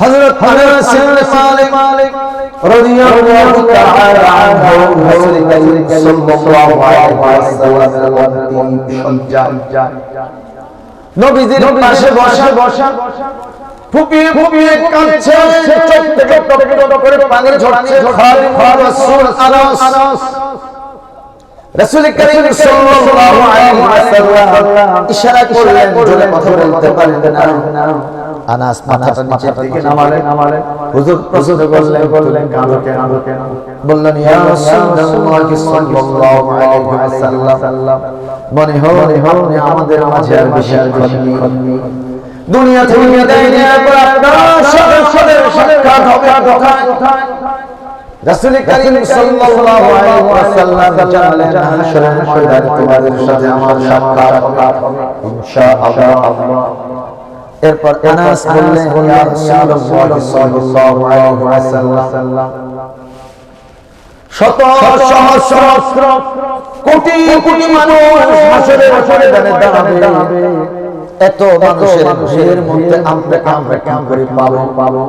হযরত আনাস ইবনে মালিক রাদিয়াল্লাহু তাআলা আনহু রাসূল কারীম সাল্লাল্লাহু আলাইহি ওয়াসাল্লাম সঞ্জান নবীজির পাশে বসা ফুপিয়ে ফুপিয়ে কাঁদছে, চোখ থেকে টপ টপ করে পানি ঝরছে। খাদিমুর রাসূল আনাস রাসূল কারীম সাল্লাল্লাহু আলাইহি ওয়াসাল্লাম ইশারা করলেন, জোরে কথা বলতে পারেন না। আনাস মাথাটা নিচের দিকে নামালেন। হুজুর প্রশ্ন করলেন কাঁদো কেন? বললেন ইয়া রাসূলুল্লাহ সাল্লাল্লাহু আলাইহি ওয়াসাল্লাম, মনে হয় আপনি আমাদের মাঝে আর বিশাল খন্নি দুনিয়া থেকে বিদায় নেওয়ার পর আপনার সাথে সাক্ষাৎ হবে কোথায়? রাসূল কারীম সাল্লাল্লাহু আলাইহি ওয়াসাল্লাম জানালেন হাশরের ময়দানে তোমাদের সাথে আমার সাক্ষাৎ হবে ইনশাআল্লাহ। এরপর আনাস বললেন ইয়া রাসূলুল্লাহ সাল্লাল্লাহু আলাইহি ওয়াসাল্লাম, শত সহস্র কোটি কোটি মানুষ হাশরের ময়দানে দাঁড়াবে। এত মানুষের ভিড়ের মধ্যে আমরা কেমন করে পাবো?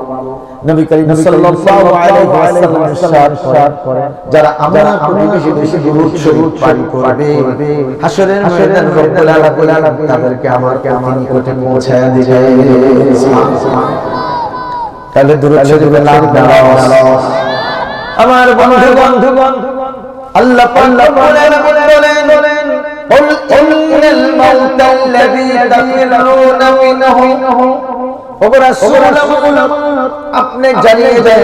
নবী করিম সাল্লাল্লাহু আলাইহি ওয়াসাল্লাম ইরশাদ করেন, যারা আমরা বেশি বেশি দুরূদ শরীফ পাঠ করবে হাশরের ময়দানে রব্বুল আলামিন তাদেরকে আমার নিকটে পৌঁছায় দিবে। সুবহানাল্লাহ। তাহলে দুরূদ শরীফের নাম দাও। আমার বন্ধুগণ, আল্লাহ পাক বলেন قل إن الموت الذي تفرون منه আপনি জানিয়ে দেন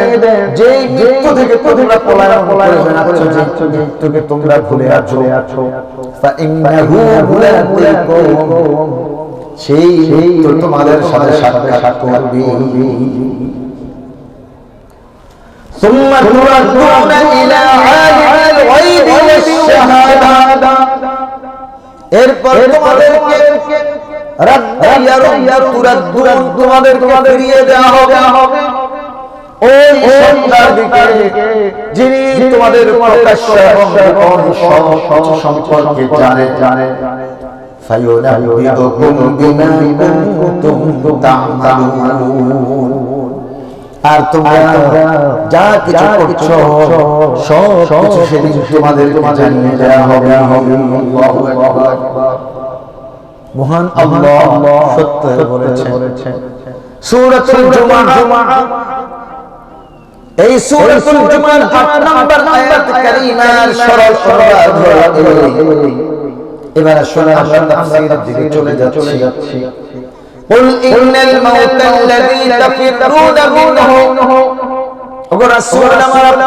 যে মৃত্যু থেকে তোমরা পলায়ন করবে না, যে মৃত্যুকে তোমরা ভুলে আছো ফাইন্নাহু মুলাকুকুম, সেই মৃত্যু তোমাদের সাথে সাক্ষাৎ করবে। ثم تردون إلى عالم الغيب والشهادة, এরপর তোমাদেরকে তোমাদেরকে ফিরিয়ে দেওয়া হবে ওই সত্তার দিকে যিনি তোমাদের প্রকাশ্য এবং গোপন সম্পর্কে জানে। ফায়ুনাব্বিউকুম বিমা কুনতুম তা'মালুন, আর তোমরা যা কিছু করছো সব কিছু সেদিন তোমাদেরকে জানিয়ে দেওয়া হবে। আল্লাহু আকবার। মহান আল্লাহ সত্য বলেছেন। সূরাতুল জুমআহ, এই সূরাতুল জুমআর ৮ নম্বর আয়াত কারীমার সরল এবার শোনা আমরা তাফসীরের দিকে চলে যাচ্ছি। قل إن الموت الذي تفرون منه, ওগো রাসূল আমার আপনি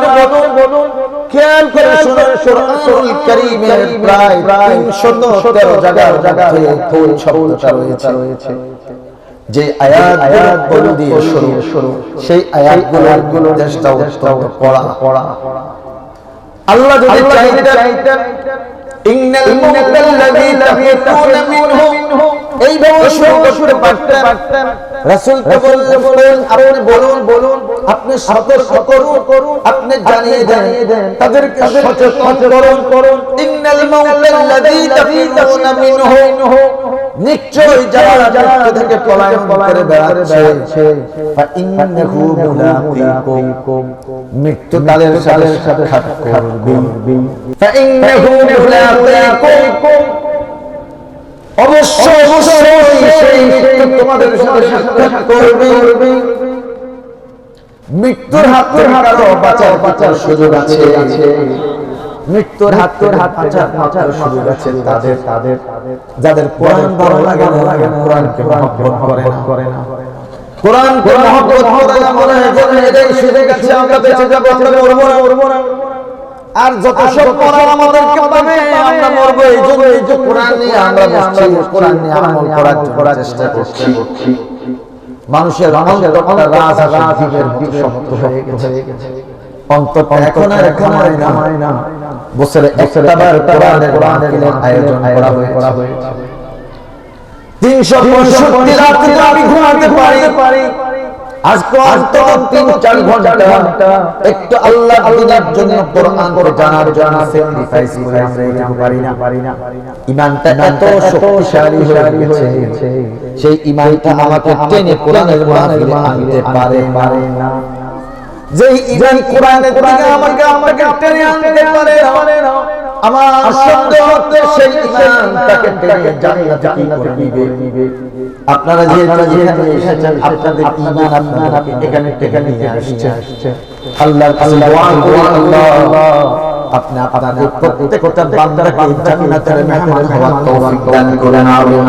বলুন, খেয়াল করে শুনুন, কুরআনুল কারীমের প্রায় ৩১৩ জায়গায় কোন শব্দটা রয়েছে, যে আয়াতগুলো দিয়ে শুরু, সেই আয়াতগুলোর চেষ্টা পড়া। আল্লাহ যদি চাইতেন ইন্নাল মাউতাল্লাযী তাফিরুনা মিনহু এইভাবে শুরু করতে পারতেন। রাসূলকে বললেন আপনি বলুন, আপনি সতর্ক করুন, আপনি জানিয়ে দেন, তাদেরকে সচেতন করুন। ইন্নাল মাউতাল্লাযী তাফিরুনা মিনহু, নিশ্চয়ই যারা মৃত্যু থেকে পলায়ন করে বেড়াচ্ছে ফাইন্নাহু মুলাকুকুম, মৃত্যু তাদের সাথে সাক্ষাৎ করবে। ফাইন্নাহু মুলাকুকুম, অবশ্যই সেই মৃত্যু তোমাদের সাথে সাক্ষাৎ করবে। মৃত্যুর হাত থেকে কারো বাঁচার সুযোগ আছে, মৃত্যুর হাত থেকে বাঁচার সুযোগ আছে তাদের যাদের কোরআন ভালো লাগে না, কোরআনকে মহব্বত করে না, কোরআনকে মহব্বত করে না, মনে হয় যেন এটাই সুযোগ আছে, আমরা বেঁচে যাবো, আমরা মরবো না। আর যত সব কোরআন আমাদেরকে পাবে আমরা মরবো, এই জন্য কোরআন নিয়ে আমরা বসছি, কোরআন নিয়ে আমল করার চেষ্টা করছি। মানুষের অন্তর রাজনীতির মতো শক্ত হয়ে গেছে, অন্তর এখন আর ঘামায় না। বছরে একবার কোরআনের আয়োজন করা হয়েছে। ৩৬৫ রাত আমি ঘুমাতে পারি, আজকে অন্তত 3-4 ঘন্টা একটু আল্লাহ দিনের জন্য কোরআন জানার জন্য স্যাক্রিফাইস করে আমরা এটা পারি না। ঈমানটা এত শক্তিশালী হয়ে গেছে, সেই ঈমানটা আমাকে টেনে কোরআনের মাহফিলে আনতে পারে না। যেই ঈমান কোরআনের দিকে আমাকে আপনাকে টেনে আনতে পারে না, আমার সন্দেহ হচ্ছে সেই ঈমান তাকে টেনে জান্নাতে কি করে নিবে। আপনারা যেখানে এসেছেন আপনাদের ঈমান আপনাদেরকে এখানে নিয়ে আসছে। আল্লাহর কাছে দোয়া করি, আল্লাহ আপনি আপনাদের প্রত্যেকটা বান্দাকে জান্নাতের মেহমান হওয়ার তৌফিক দান করেন। আমিন।